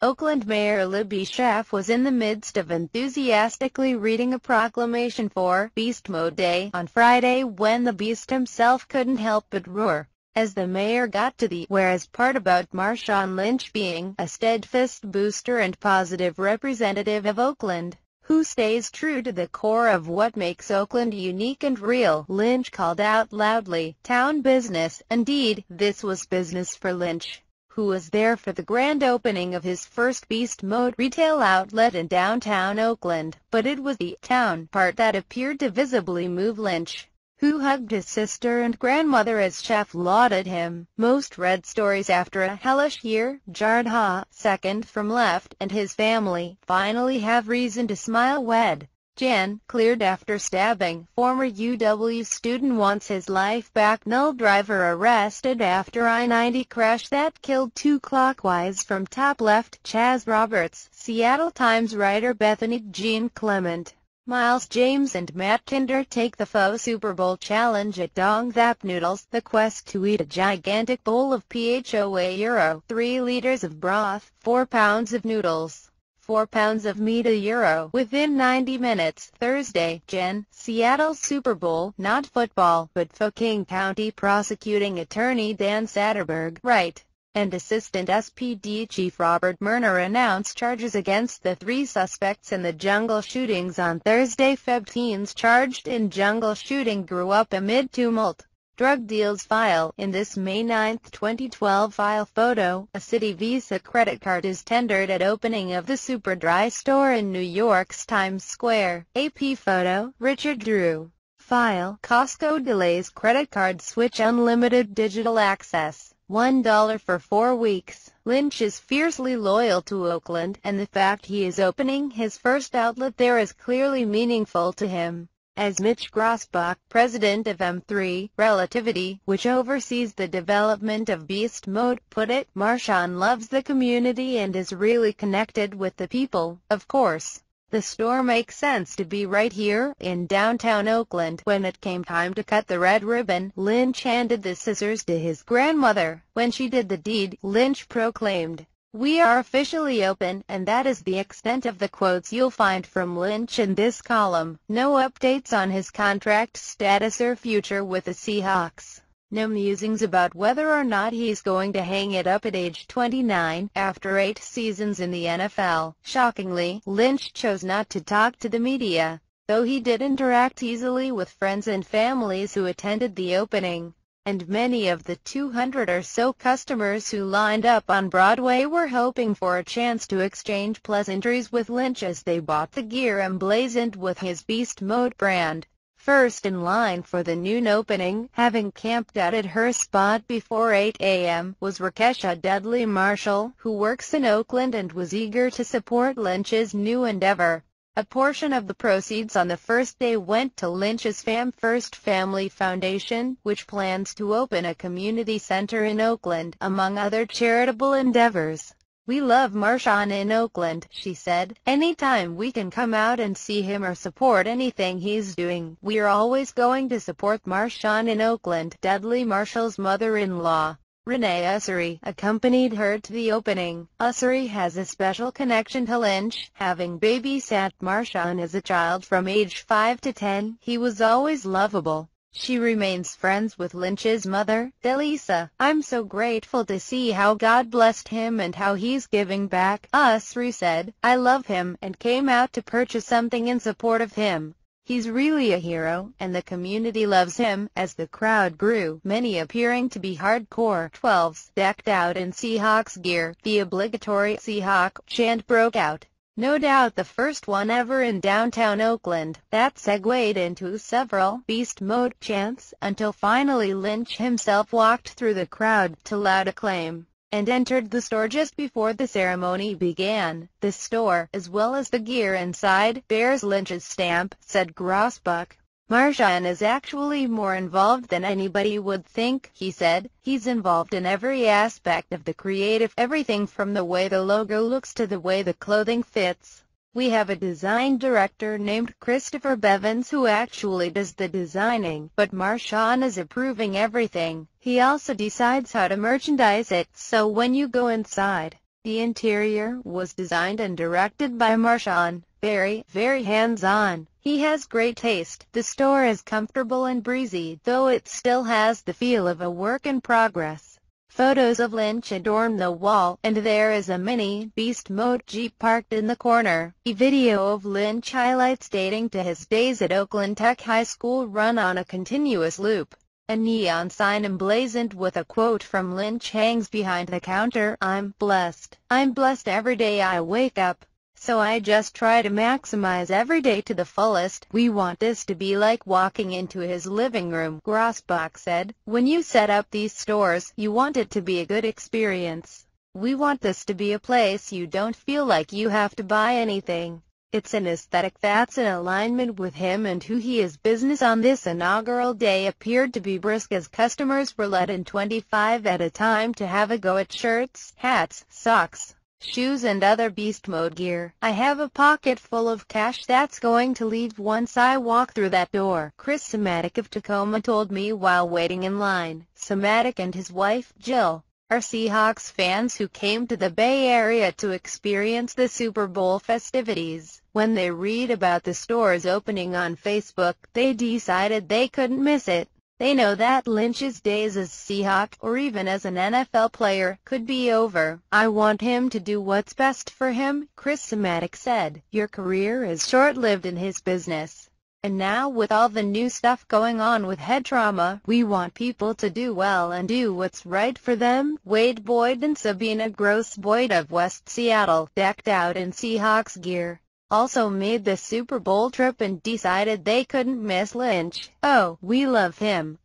Oakland Mayor Libby Schaaf was in the midst of enthusiastically reading a proclamation for Beast Mode Day on Friday when the Beast himself couldn't help but roar, as the mayor got to the whereas part about Marshawn Lynch being a steadfast booster and positive representative of Oakland, who stays true to the core of what makes Oakland unique and real. Lynch called out loudly, "Town business." Indeed, this was business for Lynch, who was there for the grand opening of his first Beast Mode retail outlet in downtown Oakland, but it was the town part that appeared to visibly move Lynch, who hugged his sister and grandmother as Schaaf lauded him. Most read stories after a hellish year. Jared Ha, second from left, and his family finally have reason to smile. Wed. Jan, cleared after stabbing. Former UW student wants his life back. Null driver arrested after I-90 crash that killed two. Clockwise from top left. Chaz Roberts, Seattle Times writer Bethany Jean Clement, Miles James and Matt Kinder take the faux Super Bowl challenge at Dong Thap Noodles. The quest to eat a gigantic bowl of €, 3 liters of broth, 4 pounds of noodles, 4 pounds of meat a within 90 minutes. Thursday, Jan. Seattle's Super Bowl, not football, but for King County prosecuting attorney Dan Satterberg, Wright, and Assistant SPD Chief Robert Murner announced charges against the 3 suspects in the jungle shootings on Thursday. Teens charged in jungle shooting grew up amid tumult. Drug deals file. In this May 9, 2012 file photo, a Citi Visa credit card is tendered at opening of the Superdry store in New York's Times Square. AP photo, Richard Drew. File, Costco delays credit card switch. Unlimited digital access, $1 for 4 weeks. Lynch is fiercely loyal to Oakland, and the fact he is opening his first outlet there is clearly meaningful to him. As Mitch Grossbach, president of M3 Relativity, which oversees the development of Beast Mode, put it, Marshawn loves the community and is really connected with the people. Of course, the store makes sense to be right here, in downtown Oakland. When it came time to cut the red ribbon, Lynch handed the scissors to his grandmother. When she did the deed, Lynch proclaimed, "We are officially open," and that is the extent of the quotes you'll find from Lynch in this column. No updates on his contract status or future with the Seahawks. No musings about whether or not he's going to hang it up at age 29, after 8 seasons in the NFL. Shockingly, Lynch chose not to talk to the media, though he did interact easily with friends and families who attended the opening, and many of the 200 or so customers who lined up on Broadway were hoping for a chance to exchange pleasantries with Lynch as they bought the gear emblazoned with his Beast Mode brand. First in line for the noon opening, having camped out at her spot before 8 a.m., was Rakesha Dudley Marshall, who works in Oakland and was eager to support Lynch's new endeavor. A portion of the proceeds on the first day went to Lynch's First Family Foundation, which plans to open a community center in Oakland, among other charitable endeavors. "We love Marshawn in Oakland," she said. "Anytime we can come out and see him or support anything he's doing, we're always going to support Marshawn in Oakland." Dudley Marshall's mother-in-law, Renee Ussery, accompanied her to the opening. Ussery has a special connection to Lynch, having babysat Marshawn as a child from age 5 to 10. He was always lovable. She remains friends with Lynch's mother, Delisa. "I'm so grateful to see how God blessed him and how he's giving back," Ussery said. "I love him, and came out to purchase something in support of him. He's really a hero, and the community loves him." As the crowd grew, many appearing to be hardcore 12s, decked out in Seahawks gear, the obligatory Seahawk chant broke out. No doubt the first one ever in downtown Oakland. That segued into several Beast Mode chants, until finally Lynch himself walked through the crowd to loud acclaim, and entered the store just before the ceremony began. "The store, as well as the gear inside, bears Lynch's stamp," said Grossbach. "Marshawn is actually more involved than anybody would think," he said. "He's involved in every aspect of the creative, everything from the way the logo looks to the way the clothing fits. We have a design director named Christopher Bevins who actually does the designing, but Marshawn is approving everything. He also decides how to merchandise it, so when you go inside, The interior was designed and directed by Marshawn. Very hands-on. He has great taste. The store is comfortable and breezy, though it still has the feel of a work in progress. Photos of Lynch adorn the wall, and there is a mini Beast Mode Jeep parked in the corner. A video of Lynch highlights dating to his days at Oakland Tech High School run on a continuous loop. A neon sign emblazoned with a quote from Lynch hangs behind the counter. I'm blessed. I'm blessed every day I wake up. So I just try to maximize every day to the fullest. We want this to be like walking into his living room, Grossbach said. When you set up these stores, you want it to be a good experience. We want this to be a place you don't feel like you have to buy anything. It's an aesthetic that's in alignment with him and who he is. Business on this inaugural day appeared to be brisk as customers were let in 25 at a time to have a go at shirts, hats, socks, shoes and other beast mode gear. I have a pocket full of cash that's going to leave once I walk through that door, Chris Somatic of Tacoma told me while waiting in line. Somatic and his wife, Jill, are Seahawks fans who came to the Bay Area to experience the Super Bowl festivities. When they read about the store's opening on Facebook, they decided they couldn't miss it. They know that Lynch's days as Seahawk, or even as an NFL player, could be over. I want him to do what's best for him, Chris Somatic said. Your career is short-lived in his business. And now with all the new stuff going on with head trauma, we want people to do well and do what's right for them. Wade Boyd and Sabina Gross Boyd of West Seattle, decked out in Seahawks gear, also made the Super Bowl trip and decided they couldn't miss Lynch. Oh, we love him,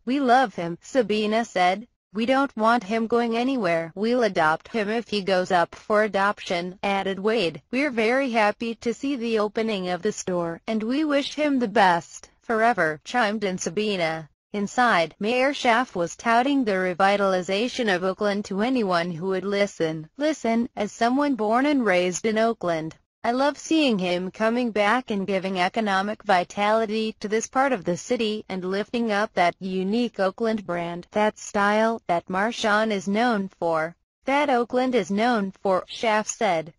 Sabina said. We don't want him going anywhere. We'll adopt him if he goes up for adoption, added Wade. We're very happy to see the opening of the store, and we wish him the best, forever, chimed in Sabina. Inside, Mayor Schaaf was touting the revitalization of Oakland to anyone who would listen. Listen, as someone born and raised in Oakland, I love seeing him coming back and giving economic vitality to this part of the city and lifting up that unique Oakland brand, that style that Marshawn is known for, that Oakland is known for, Schaaf said.